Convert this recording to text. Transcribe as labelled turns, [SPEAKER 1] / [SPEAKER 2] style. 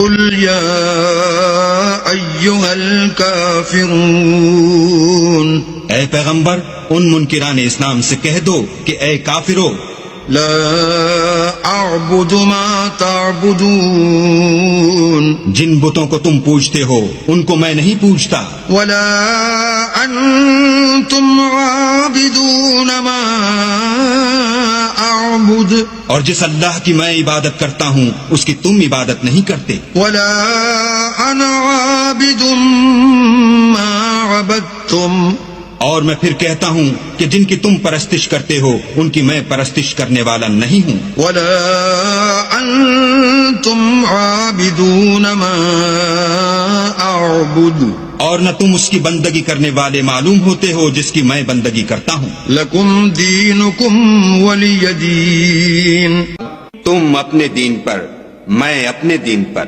[SPEAKER 1] कुल या अय्युहल काफिरून,
[SPEAKER 2] ए पैगंबर, उन मुनकिरान इस्लाम से कह दो कि ए काफिरो,
[SPEAKER 1] ला अअबुदु मा तअबुदून,
[SPEAKER 2] जिन बुतों को तुम पूजते हो उनको मैं नहीं पूजता,
[SPEAKER 1] वला अंतुम आबिदून मा अअबुद,
[SPEAKER 2] और जिस अल्लाह की मैं इबादत करता हूँ उसकी तुम इबादत नहीं करते,
[SPEAKER 1] वला अना आबिदुम मा अबदतुम,
[SPEAKER 2] और मैं फिर कहता हूँ कि जिनकी तुम परस्तिश करते हो उनकी मैं परस्तिश करने वाला नहीं हूँ,
[SPEAKER 1] वला अंतुम आबिदून मा अअबुद,
[SPEAKER 2] और न तुम उसकी बंदगी करने वाले मालूम होते हो जिसकी मैं बंदगी करता हूँ।
[SPEAKER 1] लकुम दीनुकुम वलिय दीन,
[SPEAKER 2] तुम अपने दीन पर, मैं अपने दीन पर।